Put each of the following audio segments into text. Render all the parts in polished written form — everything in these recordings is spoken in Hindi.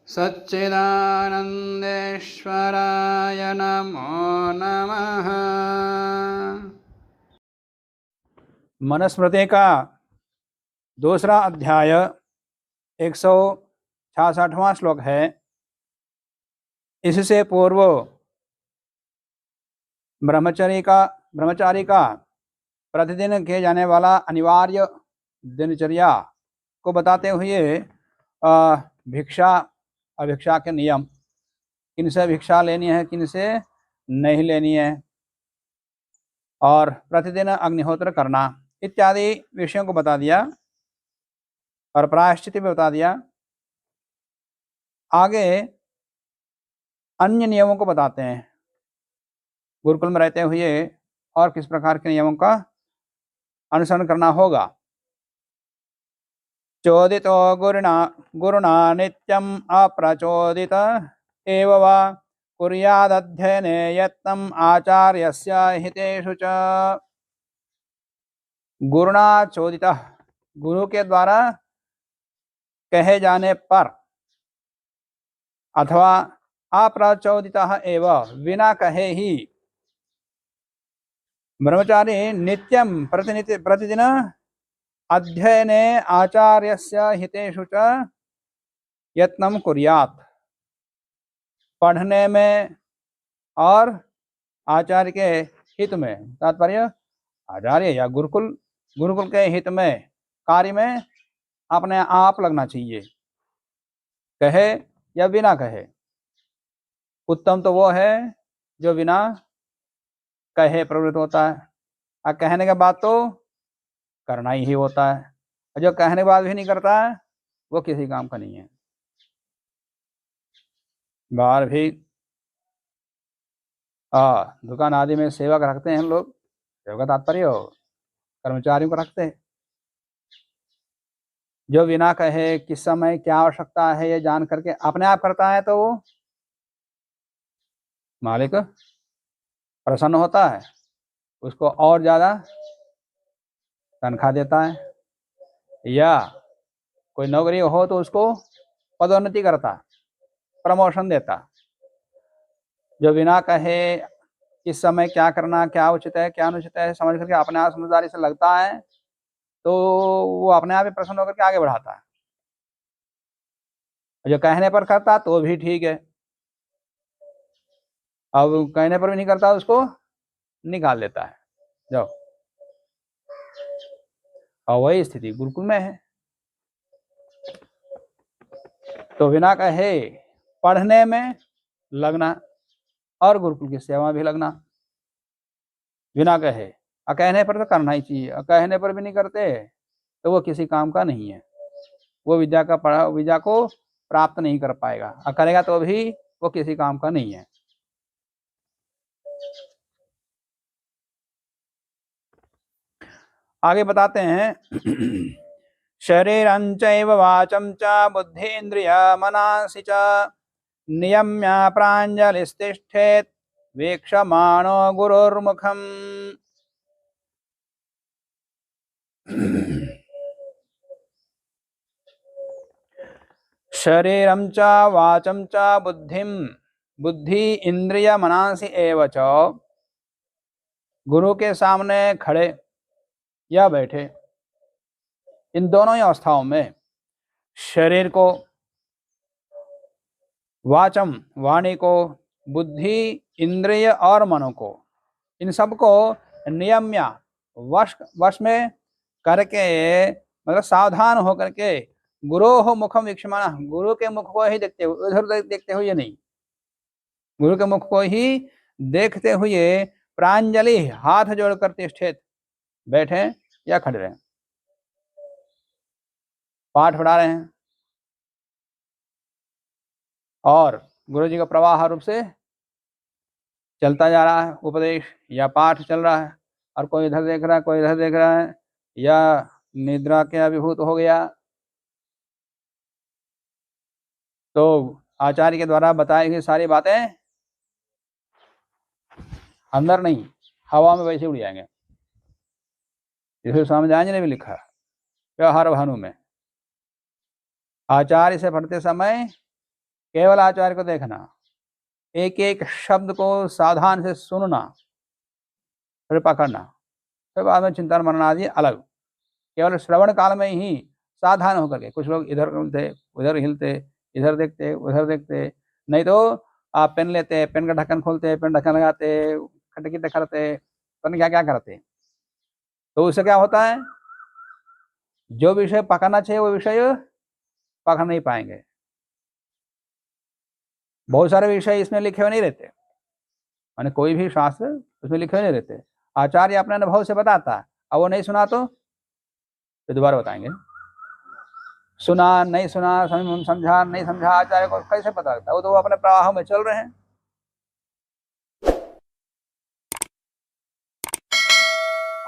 सच्चिदानन्देश्वराय नमो नमः। मनुस्मृति का दूसरा अध्याय 166वां श्लोक है। इससे पूर्व ब्रह्मचारी का प्रतिदिन किए जाने वाला अनिवार्य दिनचर्या को बताते हुए भिक्षा अभिक्षा के नियम, किनसे भिक्षा लेनी है, किनसे नहीं लेनी है, और प्रतिदिन अग्निहोत्र करना इत्यादि विषयों को बता दिया और प्रायश्चित भी बता दिया। आगे अन्य नियमों को बताते हैं। गुरुकुल में रहते हुए और किस प्रकार के नियमों का अनुसरण करना होगा। चोदितो गुरुणा नित्यम अप्रचोदित एव वा कुर्यादध्ययने यत्नम आचार्यस्य हितेषु च। गुरुणा चोदित, गुरु के द्वारा कहे जाने पर, अथवा अप्रचोदित एव, बिना कहे ही ब्रह्मचारी नित्यम प्रतिदिन अध्ययने आचार्यस्य हितेषु च यत्नम कुर्यात्, पढ़ने में और आचार्य के हित में, तात्पर्य आचार्य या गुरुकुल के हित में, कार्य में अपने आप लगना चाहिए, कहे या बिना कहे। उत्तम तो वो है जो बिना कहे प्रवृत्त होता है, और कहने के बाद तो करना ही होता है, और जो कहने के बाद भी नहीं करता है वो किसी काम का नहीं है। बाहर भी दुकान आदि में सेवक रखते हैं हम लोग, सेवक का तात्पर्य हो कर्मचारियों को रखते हैं, जो बिना कहे किस समय क्या आवश्यकता है ये जान करके अपने आप करता है, तो वो मालिक प्रसन्न होता है, उसको और ज्यादा तनख्वाह देता है, या कोई नौकरी हो तो उसको पदोन्नति करता, प्रमोशन देता। जो बिना कहे किस समय क्या करना, क्या उचित है क्या अनुचित है समझ करके अपने आप समझदारी से लगता है, तो वो अपने आप ही प्रसन्न होकर के आगे बढ़ाता है। जो कहने पर करता तो भी ठीक है, अब कहने पर भी नहीं करता उसको निकाल देता है, जाओ। और वही स्थिति गुरुकुल में है। तो बिना कहे पढ़ने में लगना और गुरुकुल की सेवा भी लगना, बिना कहे। और कहने पर तो करना ही चाहिए, और कहने पर भी नहीं करते तो वो किसी काम का नहीं है, वो विद्या को प्राप्त नहीं कर पाएगा, और करेगा तो भी वो किसी काम का नहीं है। आगे बताते हैं शरीरं चैव वाचं च बुद्धीन्द्रिय मनांसि च नियम्य प्राञ्जलिस्तिष्ठेत् वीक्षमाणो गुरुर्मुखम्। शरीरं च वाचं च बुद्धि इंद्रिय मनांसि एव च, गुरु के सामने खड़े या बैठे, इन दोनों ही अवस्थाओं में शरीर को, वाचम वाणी को, बुद्धि इंद्रिय और मनो को, इन सबको नियम्य वश में करके, मतलब सावधान होकर के, गुरोः मुखम वीक्षमाणः, गुरु के मुख को ही देखते हुए, उधर देखते हुए नहीं, गुरु के मुख को ही देखते हुए प्रांजलि हाथ जोड़कर तिष्ठेत, बैठे या खड़े रहे, पाठ पढ़ा रहे हैं और गुरु जी का प्रवाह रूप से चलता जा रहा है उपदेश या पाठ चल रहा है, और कोई इधर देख रहा है कोई इधर देख रहा है, या निद्रा के अभिभूत हो गया, तो आचार्य के द्वारा बताई गई सारी बातें अंदर नहीं, हवा में वैसे उड़ जाएंगे। जिसे स्वामी जी ने भी लिखा है व्यवहार भानु में, आचार्य से पढ़ते समय केवल आचार्य को देखना, एक एक शब्द को सावधान से सुनना, फिर पकड़ना, फिर बाद में चिंतन मनन आदि अलग। केवल श्रवण काल में ही सावधान होकर के, कुछ लोग इधर हिलते उधर हिलते, इधर देखते उधर देखते, नहीं तो आप पेन लेते, पेन का ढक्कन खोलते, पेन ढक्कन लगाते, खटखट करते, पता क्या क्या करते। तो उससे क्या होता है, जो विषय पकड़ना चाहिए वो विषय पकड़ नहीं पाएंगे। बहुत सारे विषय इसमें लिखे हुए नहीं रहते, माने कोई भी शास्त्र उसमें लिखे हुए नहीं रहते। आचार्य अपने अनुभव से बताता है, अब वो नहीं सुना तो दोबारा बताएंगे। सुना नहीं सुना, समझा नहीं समझा, आचार्य को कैसे पता लगता है? वो तो वो अपने प्रवाह में चल रहे हैं।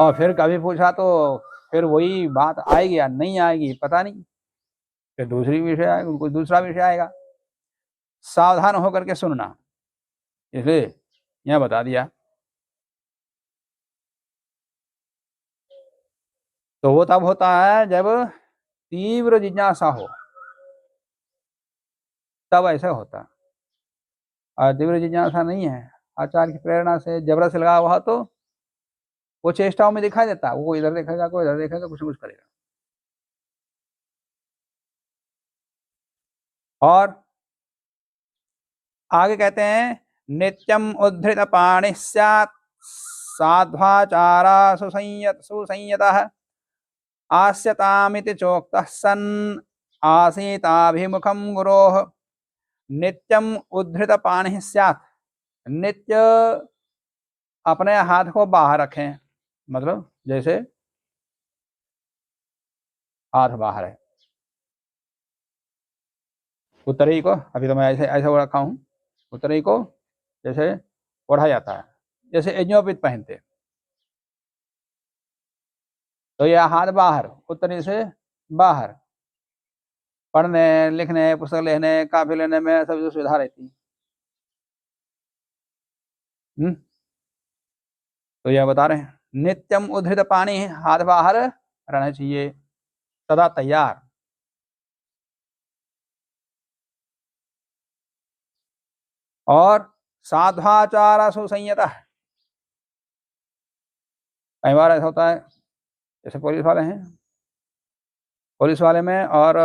और फिर कभी पूछा तो फिर वही बात आएगी या नहीं आएगी पता नहीं, फिर दूसरी विषय आएगा, कोई दूसरा विषय आएगा। सावधान होकर के सुनना, इसलिए यह बता दिया। तो वो तब होता है जब तीव्र जिज्ञासा हो, तब ऐसा होता। और तीव्र जिज्ञासा नहीं है, आचार्य की प्रेरणा से जबरदस्त लगा हुआ, तो वो चेष्टाओं में दिखाई देता, वो इधर देखेगा कोई इधर देखेगा, कुछ न कुछ करेगा। और आगे कहते हैं, नित्यम उद्धृत पाणि स्यात् साध्वाचारा सुसंयतः आस्यतामिति चोक्तः सन् आसीताभिमुखं गुरोः। नित्यम उद्धृत पाणि स्यात्, नित्य अपने हाथ को बाहर रखें, मतलब जैसे हाथ बाहर है, उत्तरी को, अभी तो मैं ऐसे ऐसे रखा हूं, उत्तरी को जैसे ओढ़ा जाता है, जैसे यज्ञोपवीत पहनते, तो यह हाथ बाहर, उत्तरी से बाहर, पढ़ने लिखने पुस्तक लेने काफी लेने में सब सुविधा रहती। तो यह बता रहे हैं, नित्यम उद्धृत पानी, हाथ बाहर रहना चाहिए, सदा तैयार। और साध्वाचार सुसंयत, कई बार ऐसा होता है, जैसे पुलिस वाले हैं, पुलिस वाले में और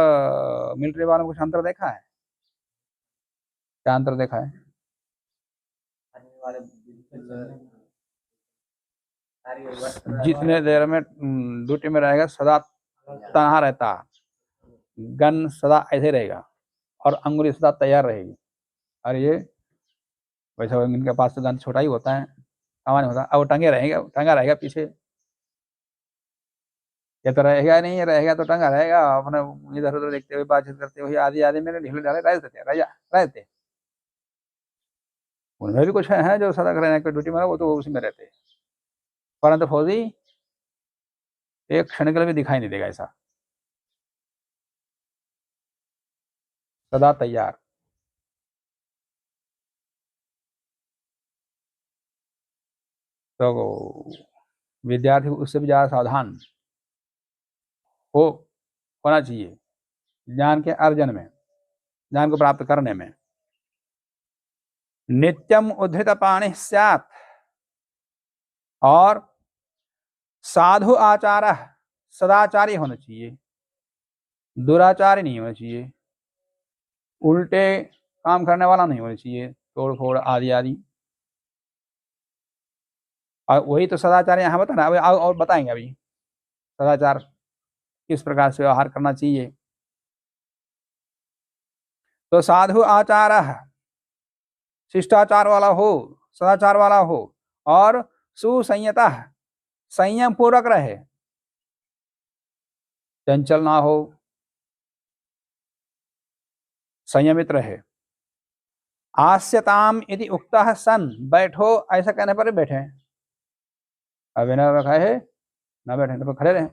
मिलिट्री वालों में कुछ अंतर देखा है? क्या अंतर देखा है? जितने देर में ड्यूटी में रहेगा सदा तनहा रहता, गन सदा ऐसे रहेगा और अंगुली सदा तैयार रहेगी। और ये वैसे इनके पास तो गन छोटा ही होता है, सामान्य होता है, अब वो टंगा रहेगा पीछे, ये तो रहेगा नहीं, ये रहेगा तो टंगा रहेगा, अपने इधर उधर देखते हुए बातचीत करते हुए आधी आधी मेरे ढीले ढाले रहते। उनमें भी कुछ है जो सतर्क रहने की ड्यूटी में, वो तो उसी में रहते हैं, परंतु फौजी एक क्षण के लिए भी दिखाई नहीं देगा ऐसा, सदा तैयार। तो विद्यार्थी उससे भी ज्यादा सावधान हो होना चाहिए ज्ञान के अर्जन में, ज्ञान को प्राप्त करने में। नित्यम उद्धृत पाणि स्यात्, और साधु आचार, सदाचारी होना चाहिए, दुराचारी नहीं होना चाहिए, उल्टे काम करने वाला नहीं होना चाहिए, तोड़ फोड़ आदि आदि। और वही तो सदाचार यहाँ बता रहा है, और बताएंगे अभी सदाचार किस प्रकार से व्यवहार करना चाहिए। तो साधु आचार, शिष्टाचार वाला हो, सदाचार वाला हो, और सुसंयत, संयम पूर्वक रहे, चंचल ना हो, संयमित रहे। आस्यताम यदि उक्तः सन, बैठो ऐसा कहने पर बैठे, अब बिना कहे ना बैठे तो खड़े रहे,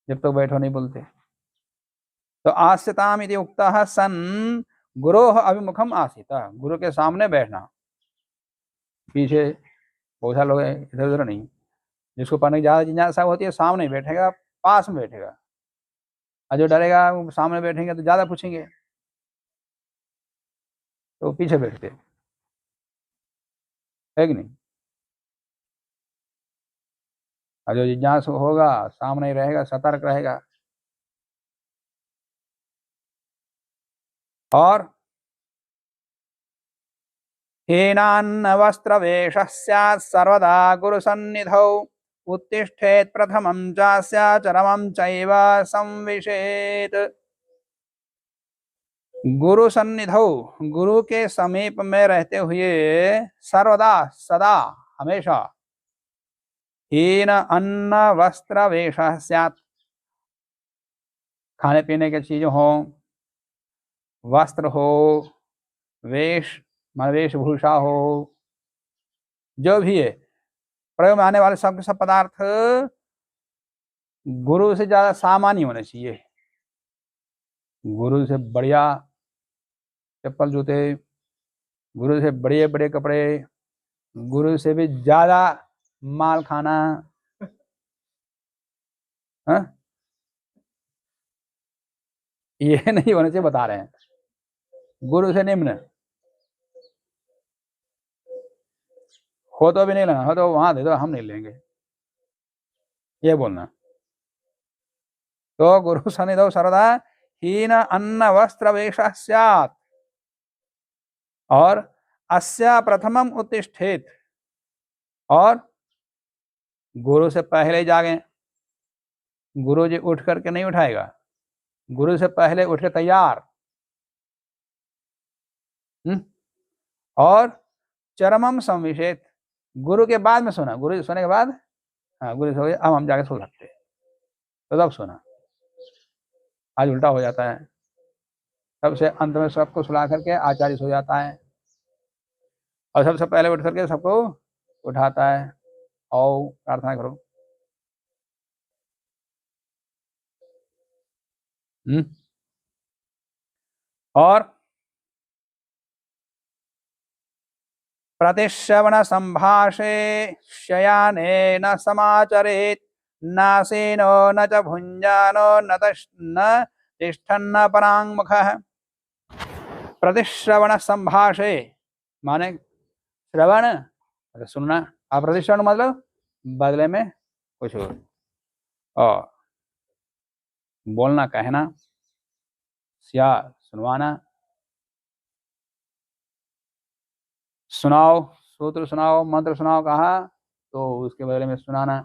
जब तक बैठो नहीं बोलते। तो आस्यताम यदि उक्तः सन गुरोः अभिमुखम आसीता, गुरु के सामने बैठना, पीछे बहुत सारे लोग इधर उधर नहीं, जिसको पढ़ने की ज्यादा जिज्ञासा होती है सामने ही बैठेगा, पास में बैठेगा, और जो डरेगा वो सामने बैठेंगे तो ज्यादा पूछेंगे, तो पीछे बैठते, है कि नहीं। और जो जिज्ञासु होगा सामने रहेगा, सतर्क रहेगा। और हीनान्न वस्त्रवेशः स्यात् सर्वदा गुरुसन्निधौ उत्तिष्ठेत् प्रथमं चास्य चरमं चैव संविशेत्। गुरु सन्निधौ, गुरु के समीप में रहते हुए, सर्वदा सदा हमेशा, हीन अन्न वस्त्र वेशः स्यात्, खाने पीने की चीज हो, वस्त्र हो, वेश वेशभूषा हो, जो भी है प्रयोग में आने वाले सब पदार्थ गुरु से ज्यादा सामान्य होने चाहिए। गुरु से बढ़िया चप्पल जूते, गुरु से बड़े बड़े कपड़े, गुरु से भी ज्यादा माल खाना, हा? ये नहीं होने से बता रहे हैं। गुरु से निम्न हो तो भी नहीं लेना, हो तो वहां दे दो, हम नहीं लेंगे, ये बोलना। तो गुरु सन्निधौ सर्वदा हीन अन्न वस्त्र वेशः स्यात्, और अस्या प्रथमम उत्तिष्ठेत्, और गुरु से पहले जागे। गुरु जी उठ करके नहीं उठाएगा, गुरु से पहले उठ के तैयार। और चरमम संविशेत, गुरु के बाद में सोना, गुरु सोने के बाद, हाँ गुरु सो गए, अब हम जाके सो सकते, तो तब सोना। आज उल्टा हो जाता है, सबसे अंत में सबको सुला करके आचार्य सो जाता है, और सबसे पहले उठ करके सबको उठाता है, आओ प्रार्थना करो। और प्रतिश्रवण संभाषे शयाने न समाचरेत्, नासीनो न च भुञ्जानो न तिष्ठन्न पराङ्मुखः। प्रतिश्रवण संभाषे माने श्रवण सुनना, और प्रतिश्रवण मतलब बदले में कुछ और बोलना, कहना, या सुनवाना। सुनाओ, सूत्र सुनाओ, मंत्र सुनाओ कहा तो उसके बदले में सुनाना,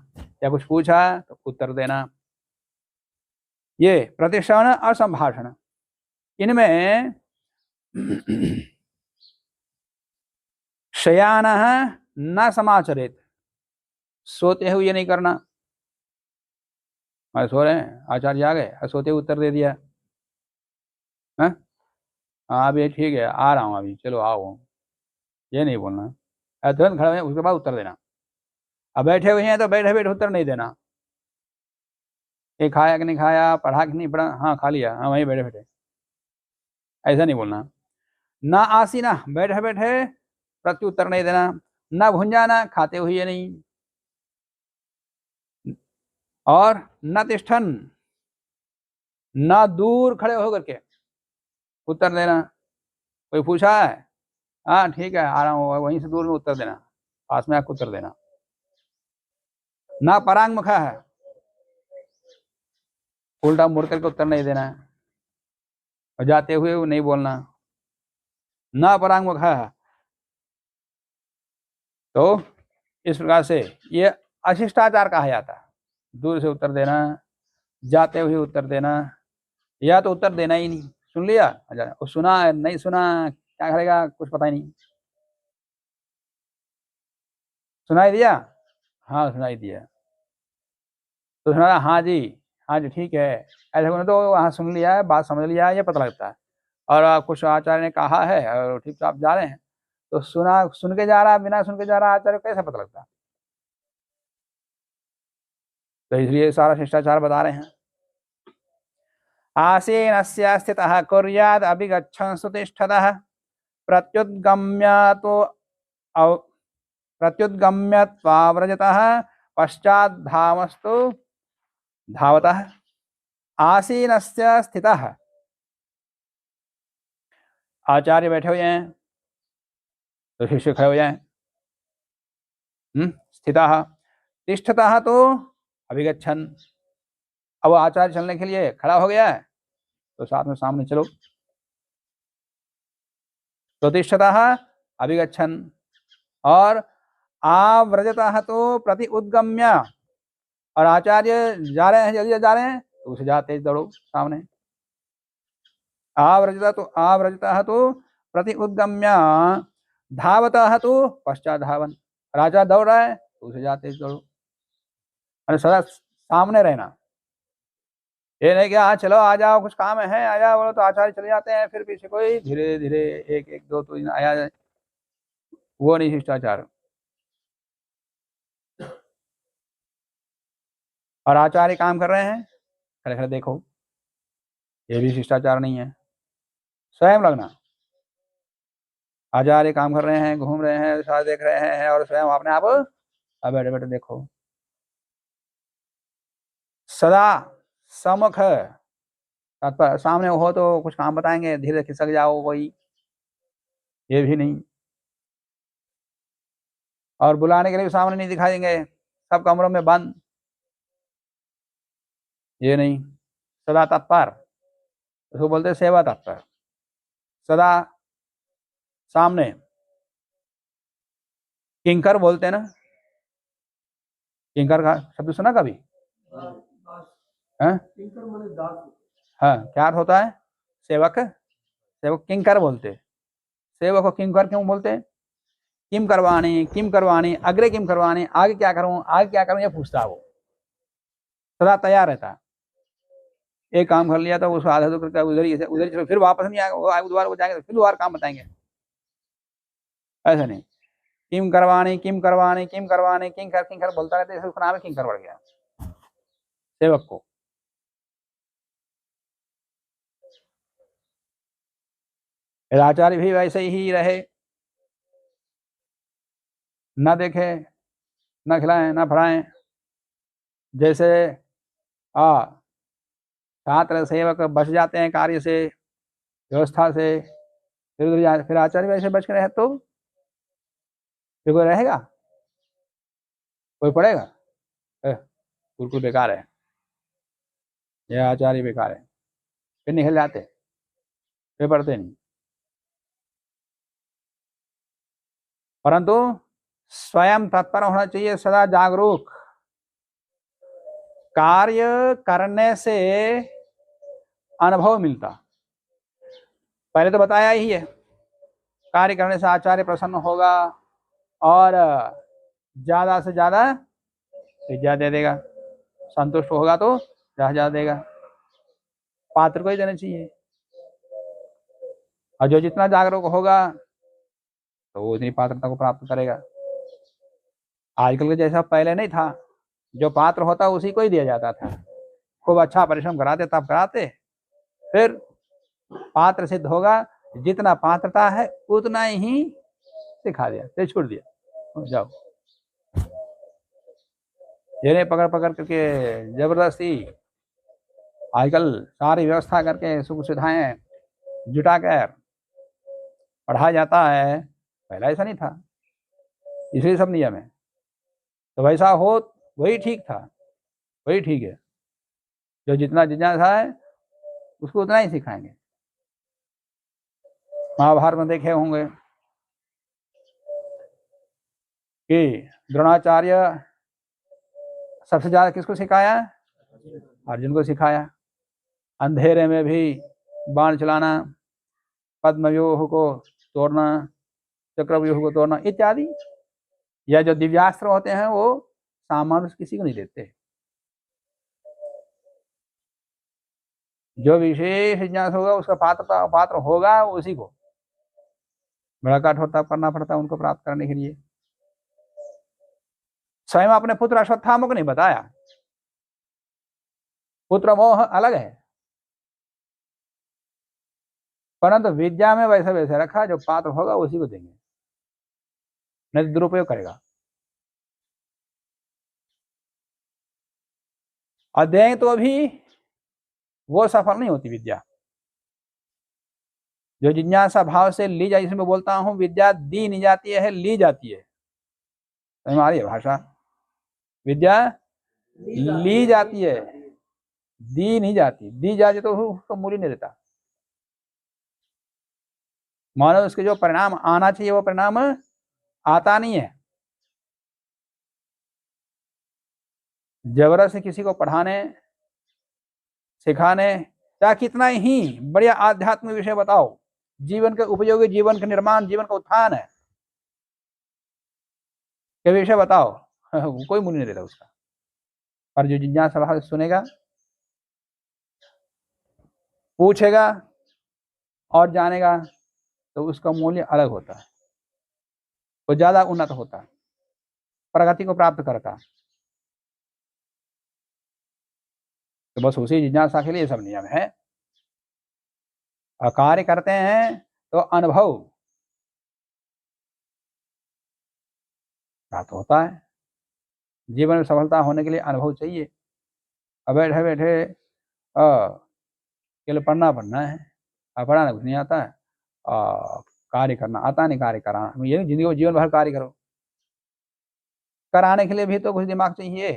या कुछ पूछा तो उत्तर देना। ये प्रतिश्रवण और संभाषण, इनमें शयान न समाचरित, सोते हुए ये नहीं करना। मैं सो रहे हैं, आचार्य आ गए और सोते हुए उत्तर दे दिया, हाँ अभी ठीक है आ रहा हूँ अभी, चलो आओ, ये नहीं बोलना। तुरंत खड़े हैं उसके बाद उत्तर देना। अब बैठे हुए हैं तो बैठे बैठे उत्तर नहीं देना, ये खाया कि नहीं खाया, पढ़ा कि नहीं पढ़ा, हाँ खा लिया, हाँ वहीं बैठे बैठे, ऐसा नहीं बोलना। ना आसीना, बैठे बैठे प्रत्युत्तर नहीं देना। ना भुंजाना, खाते हुए नहीं। और न तिष्ठन, ना दूर खड़े होकर के उत्तर देना। कोई पूछा है, हाँ ठीक है आ रहा हूँ, वहीं से दूर में उत्तर देना, पास में आकर उत्तर देना। ना परांग मुखा है, उल्टा मुड़ करके उत्तर नहीं देना, और जाते हुए वो नहीं बोलना। ना परांग मुखा है, तो इस प्रकार से ये अशिष्टाचार कहा जाता है। दूर से उत्तर देना, जाते हुए उत्तर देना, या तो उत्तर देना ही नहीं, सुन लिया और सुना नहीं सुना क्या करेगा कुछ पता ही नहीं। सुनाई दिया, हाँ सुनाई दिया तो सुना, हाँ जी ठीक है, ऐसा बोले तो हाँ सुन लिया है, बात समझ लिया है, ये पता लगता है। और कुछ आचार्य ने कहा है और ठीक से आप जा रहे हैं, तो सुना, सुन के जा रहा है, बिना सुन के जा रहा है, आचार्य को कैसे पता लगता है। तो इसलिए सारा शिष्टाचार बता रहे हैं। आसीनस्य स्थितः कुर्याद् अभिगच्छन् सुतिष्ठतः, प्रत्युद्गम्यत्वाव्रजतः पश्चाद्धावस्तु धावतः। आसीनस्य स्थितः, आचार्य बैठे हुए हैं, तो शिष्य खड़े हो जाए। स्थितः, तिष्ठतः तो अभिगच्छन्, अब आचार्य चलने के लिए खड़ा हो गया है तो साथ में सामने चलो। तो तिष्ठतः अभिगच्छन्, और आव्रजतः तो प्रति उद्गम्य, और आचार्य जा रहे हैं, जल्दी जा रहे हैं तो उसे जा तेज दौड़ो सामने। आव्रजतः तो प्रति उद्गम्य, धावतः तो पश्चात धावन, राजा दौड़ रहा है तो उसे जा तेज दौड़ो। अरे सदा सामने रहना, ये नहीं कि हाँ चलो आ जाओ कुछ काम है आ जाओ बोलो तो आचार्य चले जाते हैं, फिर पीछे कोई धीरे धीरे एक एक दो तो आया जाए, वो नहीं शिष्टाचार। और आचार्य काम कर रहे हैं खड़े खड़े देखो, ये भी शिष्टाचार नहीं है। स्वयं लगना, आचार्य काम कर रहे हैं, घूम रहे हैं, साथ देख रहे हैं, और स्वयं अपने आप अब बैठे बैठे देखो। सदा सम्मुख, सामने हो तो कुछ काम बताएंगे, धीरे खिसक जाओ कोई, ये भी नहीं। और बुलाने के लिए भी सामने नहीं दिखाई देंगे, सब कमरों में बंद, ये नहीं। सदा तत्पर, उसको बोलते सेवा तत्पर, सदा सामने। किंकर बोलते हैं ना, किंकर का शब्द सुना कभी? किंकर माने दास। हाँ, क्या अर्थ होता है? सेवक, सेवक किंकर बोलते। सेवक को किंकर क्यों बोलते? किम करवाणी, अग्रे किम करवाणी, आगे क्या करूं, आगे क्या करूं, ये पूछता वो, सदा तैयार रहता। एक काम कर लिया तो उसको आधा तो करके उधर ही चलो, फिर वापस नहीं आएगा, वो आगे दोबारा वो जाएंगे फिर दोबारा काम बताएंगे, ऐसा नहीं। किम करवाणी किंकर बोलता रहता है, उसका नाम है किंकर बढ़ गया सेवक को। आचार्य भी वैसे ही रहे, न देखे न खिलाएं न पढ़ाएं। जैसे छात्र सेवक बच जाते हैं कार्य से, व्यवस्था से, फिर आचार्य वैसे बच के रहे तो फिर कोई रहेगा, कोई पढ़ेगा? बिल्कुल बेकार है, यह आचार्य बेकार है, फिर निकल जाते, फिर पढ़ते नहीं। परंतु स्वयं तत्पर होना चाहिए, सदा जागरूक। कार्य करने से अनुभव मिलता, पहले तो बताया ही है, कार्य करने से आचार्य प्रसन्न होगा और ज्यादा से ज्यादा विद्या दे देगा, संतुष्ट होगा तो ज्यादा देगा, पात्र को ही देना चाहिए। और जो जितना जागरूक होगा तो वो उतनी पात्रता को प्राप्त करेगा। आजकल के जैसा पहले नहीं था, जो पात्र होता उसी को ही दिया जाता था, खूब अच्छा परिश्रम कराते तब कराते, फिर पात्र सिद्ध होगा, जितना पात्रता है उतना ही सिखा दिया, फिर छोड़ दिया, जाओ। ये नहीं पकड़ पकड़ करके जबरदस्ती, आजकल सारी व्यवस्था करके सुख सुविधाएं जुटा कर पढ़ाया जाता है, पहला ऐसा नहीं था, इसलिए सब नियम है। तो वैसा हो वही ठीक था, वही ठीक है, जो जितना जिज्ञासा है उसको उतना ही सिखाएंगे। महाभारत में देखे होंगे कि द्रोणाचार्य सबसे ज्यादा किसको सिखाया? अर्जुन को सिखाया। अंधेरे में भी बाण चलाना, पद्मव्यूह को तोड़ना, चक्रव्यूह को तोड़ना इत्यादि, या जो दिव्यास्त्र होते हैं वो सामान्य किसी को नहीं देते, जो विशेष जिज्ञासा होगा उसका पात्र होगा उसी को बड़ा कठोरता करना पड़ता है उनको प्राप्त करने के लिए। स्वयं अपने पुत्र अश्वत्थामा को नहीं बताया, पुत्र मोह अलग है, परंतु विद्या में वैसे वैसे रखा, जो पात्र होगा उसी को देंगे, नहीं तो दुरुपयोग करेगा। और दें तो भी वो सफल नहीं होती विद्या, जो जिज्ञासा भाव से ली जाती, इसमें बोलता हूँ विद्या दी नहीं जाती है, ली जाती है। समझ में आ रही है भाषा? विद्या ली जाती है, दी नहीं जाती। दी जाती तो उसको मूल्य नहीं देता। मानो उसके जो परिणाम आना चाहिए वो परिणाम आता नहीं है। जबरदस्ती किसी को पढ़ाने सिखाने, चाहे कितना ही बढ़िया आध्यात्मिक विषय बताओ, जीवन के उपयोगी, जीवन के निर्माण, जीवन का उत्थान है के विषय बताओ, कोई मूल्य नहीं देता उसका। पर जो जिज्ञासा भाव से सुनेगा, पूछेगा और जानेगा, तो उसका मूल्य अलग होता है, वो ज्यादा उन्नत होता है, प्रगति को प्राप्त करता। तो बस उसी जिज्ञासा के लिए सब नियम है। और कार्य करते हैं तो अनुभव प्राप्त होता है। जीवन में सफलता होने के लिए अनुभव चाहिए। अब बैठे बैठे केवल पढ़ना है, पढ़ाना कुछ नहीं आता है, कार्य करना आता नहीं, कार्य कराना, ये जिंदगी में जीवन भर कार्य करो। कराने के लिए भी तो कुछ दिमाग चाहिए,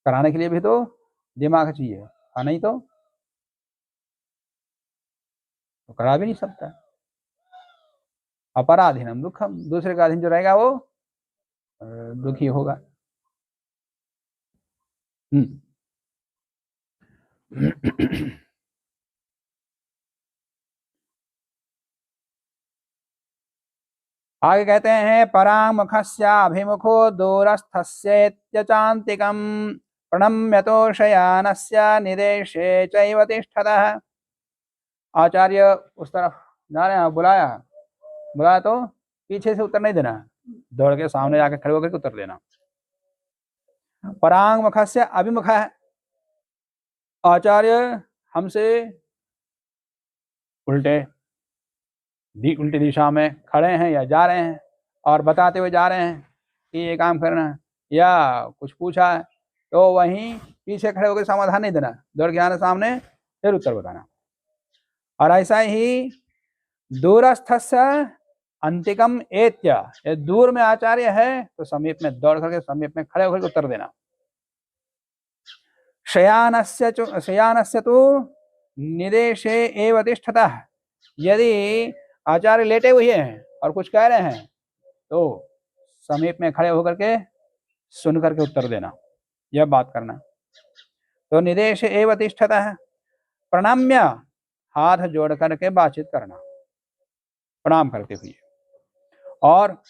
कराने के लिए भी तो दिमाग चाहिए, और नहीं तो करा भी नहीं सकता। अपराधीनम दुखम, दूसरे का अधीन जो रहेगा वो दुखी होगा। आगे कहते हैं परामुखस्याभिमुखो दूरस्थस्येत्यचान्तिकम् प्रणम्यतो शयानस्य निदेशे चैव तिष्ठतः। आचार्य उस तरफ जा रहे हैं, बुलाया तो पीछे से उत्तर नहीं देना, दौड़ के सामने जाकर खड़े होकर उत्तर देना। परांगमुखस्य अभिमुख है, आचार्य हमसे उल्टी दिशा में खड़े हैं या जा रहे हैं, और बताते हुए जा रहे हैं कि ये काम करना है, या कुछ पूछा है तो वहीं पीछे खड़े होकर समाधान नहीं देना, दौड़ के आना सामने फिर उत्तर बताना। और ऐसा ही दूरस्थस्य अंतिकम एत्य, ये दूर में आचार्य है तो समीप में दौड़ करके समीप में खड़े होकर उत्तर देना। शयानस्य तो निदेशे एव तिष्ठतः, यदि आचार्य लेटे हुए हैं और कुछ कह रहे हैं तो समीप में खड़े होकर के सुन करके उत्तर देना, यह बात करना। तो निदेश एव तिष्ठतः, प्रणम्य हाथ जोड़ करके बातचीत करना, प्रणाम करते हुए। और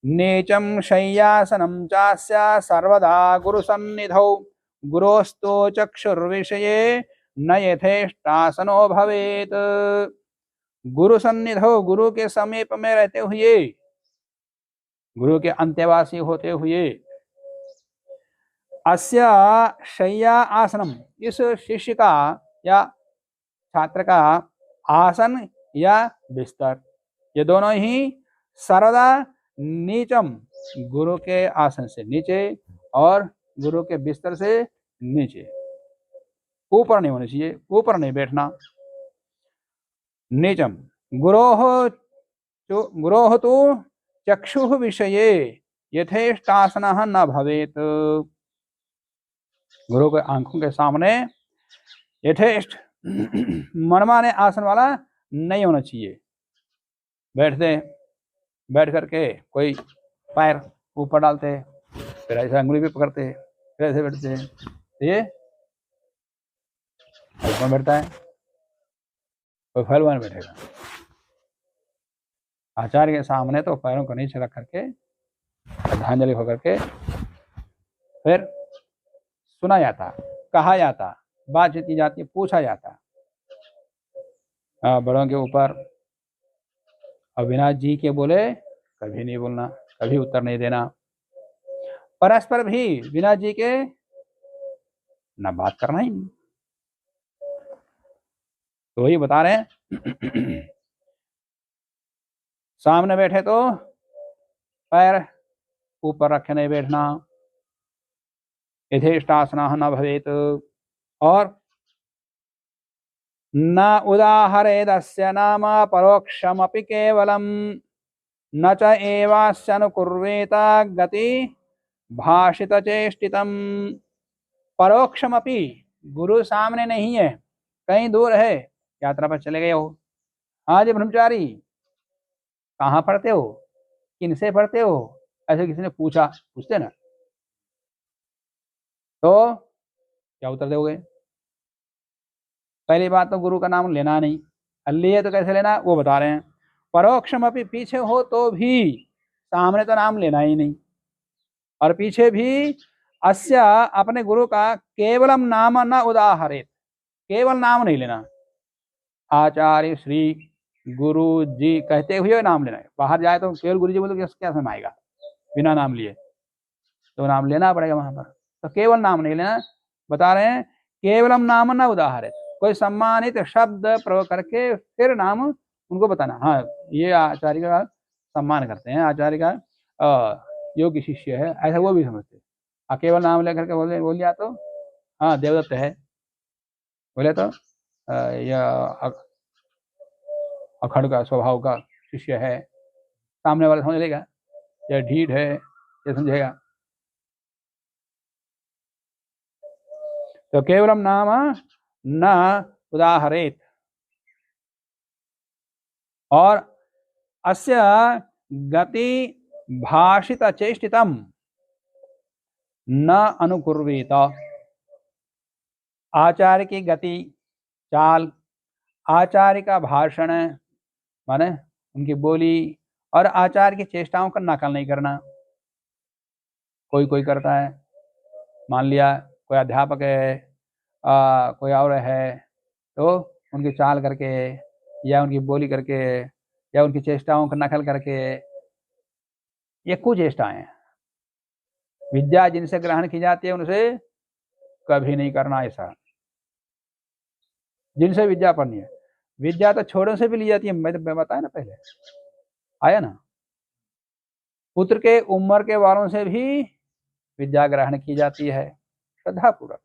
नीचम शय्यासनं चास्य सर्वदा गुरुसन्निधौ गुरोस्तो चक्षुर्विषये न यथेष्टासनो भवेत। गुरु सन्निधौ, गुरु के समीप में रहते हुए, गुरु के अंत्यवासी होते हुए, अस्य शय्या आसनम, इस शिष्य का या छात्र का आसन या बिस्तर, ये दोनों ही सर्वदा नीचम, गुरु के आसन से नीचे और गुरु के बिस्तर से नीचे, ऊपर नहीं होना चाहिए, ऊपर नहीं बैठना। नीचम गुरोः तो चक्षुः विषये यथेष्टासनः न भवेत, गुरु के आंखों के सामने यथेष्ट मनमाने आसन वाला नहीं होना चाहिए। बैठ करके कोई पैर ऊपर डालते, फिर ऐसे अंगुली भी पकड़ते, फिर ऐसे बैठते, ये कौन बैठता है? कोई फैलवान बैठेगा। आचार्य के सामने तो पैरों को नीचे रख करके श्रद्धांजलि होकर के फिर सुना जाता, कहा जाता, बातचीत की जाती, पूछा जाता। बड़ों के ऊपर अविनाश जी के बोले कभी नहीं बोलना, कभी उत्तर नहीं देना। परस्पर भी विनाश जी के ना बात करना ही नहीं। तो वही बता रहे हैं सामने बैठे तो पैर ऊपर रखे नहीं बैठना, यथेष्टासना न भवेत, और न उदाहरेदस्य नाम परोक्षमपि केवलम न च एवास्यनुकुर्वेत गति भाषित चेष्टितम। परोक्षमपि, गुरु सामने नहीं है, कहीं दूर है, यात्रा पर चले गए हो। हाँ जी ब्रह्मचारी, कहाँ पढ़ते हो, किनसे पढ़ते हो, ऐसे किसी ने पूछा, पूछते ना, तो क्या उत्तर दोगे? पहली बात तो गुरु का नाम लेना नहीं, लिए तो कैसे लेना वो बता रहे हैं। परोक्षम अपनी, पीछे हो तो भी, सामने तो नाम लेना ही नहीं, और पीछे भी अस्य, अपने गुरु का केवलम नाम न उदाहरित, केवल नाम नहीं लेना, आचार्य श्री गुरु जी कहते हुए नाम लेना है। बाहर जाए तो केवल गुरु जी बोलो, क्या समय आएगा बिना नाम लिए, तो नाम लेना पड़ेगा वहां पर, तो केवल नाम नहीं लेना। बता रहे हैं केवलम नाम न उदाहरित, कोई सम्मानित शब्द प्रयोग करके फिर नाम उनको बताना, हाँ ये आचार्य का सम्मान करते हैं, आचार्य का योग्य शिष्य है, ऐसा वो भी समझते हैं। केवल नाम लेकर के बोल दिया तो हाँ देवदत्त है, बोले तो यह अखंड का स्वभाव का शिष्य है, सामने वाला समझ लेगा, यह ढीठ है ये समझेगा। तो केवलम नाम न उदाहरेत, और अस्य गति भाषित चेष्टितम न अनुकुर्वेत, आचार्य की गति चाल, आचार्य का भाषण माने उनकी बोली और आचार्य की चेष्टाओं का नकल नहीं करना। कोई कोई करता है, मान लिया कोई अध्यापक है, कोई और है, तो उनकी चाल करके या उनकी बोली करके या उनकी चेष्टाओं का नकल करके, ये कुचेष्टाएं हैं। विद्या जिनसे ग्रहण की जाती है उनसे कभी नहीं करना ऐसा, जिनसे विद्या पढ़नी है। विद्या तो छोरों से भी ली जाती है, मैं तो बताया ना पहले, आया ना, पुत्र के उम्र के वालों से भी विद्या ग्रहण की जाती है श्रद्धापूर्वक।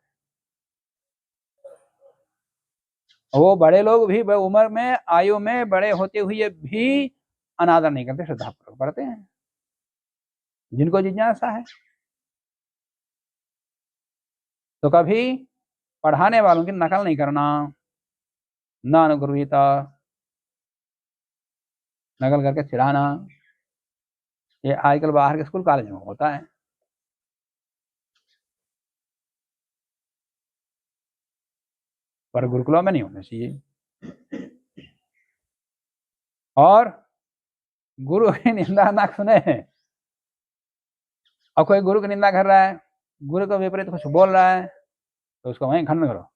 वो बड़े लोग भी उम्र में, आयु में बड़े होते हुए भी अनादर नहीं करते, श्रद्धापूर्वक पढ़ते हैं जिनको जिज्ञासा है। तो कभी पढ़ाने वालों की नकल नहीं करना, ना अनुग्रहीता, नकल करके चिढ़ाना, ये आजकल बाहर के स्कूल कॉलेज में होता है। पर गुरुकुलों में नहीं होना चाहिए। और गुरु की निंदा ना सुने, और कोई गुरु की निंदा कर रहा है, गुरु को विपरीत कुछ बोल रहा है, तो उसको वहीं खंडन करो,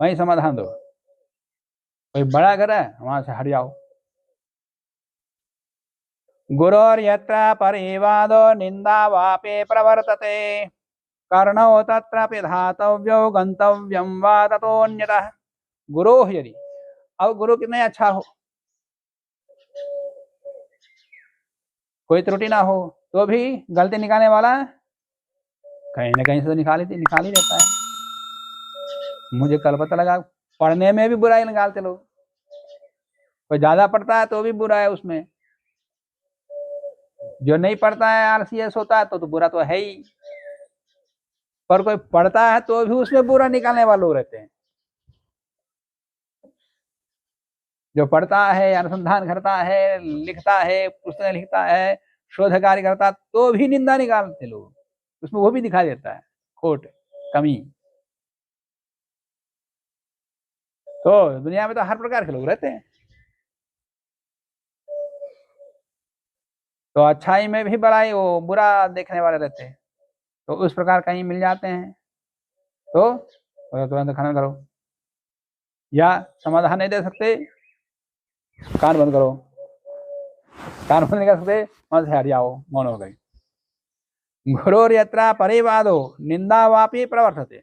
वहीं समाधान दो। कोई बड़ा कर रहा है वहां से हट जाओ। गुरोर्यत्र परिवादो निंदा वापे प्रवर्तते, कर्णो तत्रापि धातव्यो गंतव्यम वा ततोऽन्यतः। गुरु यदि, अब गुरु कितने अच्छा हो, कोई त्रुटि ना हो, तो भी गलती निकालने वाला कहीं ना कहीं से निकाल ही देता है। मुझे कल पता लगा पढ़ने में भी बुराई निकालते लोग, कोई ज्यादा पढ़ता है तो भी बुरा है उसमें, जो नहीं पढ़ता है आरसीएस होता है तो बुरा तो है ही, पर कोई पढ़ता है तो भी उसमें बुरा निकालने वाले लोग रहते हैं। जो पढ़ता है, अनुसंधान करता है, लिखता है, पुस्तकें लिखता है, शोध कार्य करता, तो भी निंदा निकालते लोग, उसमें वो भी दिखाई देता है खोट, कमी। तो दुनिया में तो हर प्रकार के लोग रहते हैं, तो अच्छाई में भी बड़ाई, वो बुरा देखने वाले रहते हैं, तो उस प्रकार कहीं मिल जाते हैं तो तुरंत खनन करो, या समाधान नहीं दे सकते, कान बंद करो, कान बंद नहीं कर सकते वहां से हट जाओ, मौन हो गई। गुरोर्यत्र परिवादो निंदा वापी प्रवर्तते,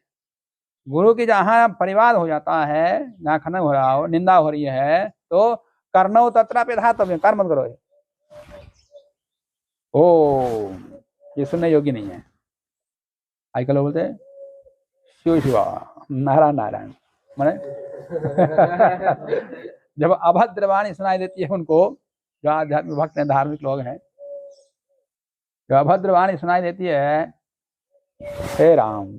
गुरु की जहां परिवाद हो जाता है, जहां खनन हो रहा हो, निंदा हो रही है, तो कर्णो तत्रापि धातव्य, कान बंद करो। ओ ये सुनने योग्य नहीं है। आजकल बोलते शिव शिवा। नारायण नारायण माने जब अभद्र वाणी सुनाई देती है उनको, जो आध्यात्मिक भक्त हैं, धार्मिक लोग हैं, जो अभद्र वाणी सुनाई देती है, हे राम,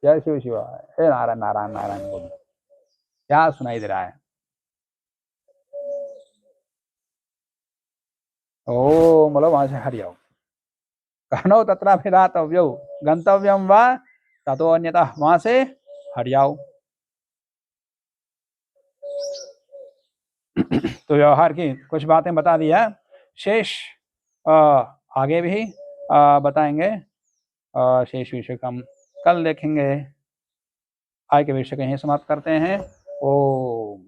जय शिव शिवाय, हे नारायण नारायण नारायण बोलो, क्या सुनाई दे रहा है? ओ बोलो वहां से हरिओ कहनो तत्राभिधातव्यो गंतव्यम वा ततो अन्यतः, वहां से हरियाओ। तो व्यवहार की कुछ बातें बता दिया, शेष आगे भी बताएंगे। शेष विषय का हम कल देखेंगे। आज के विषय को यहीं समाप्त करते हैं। ओम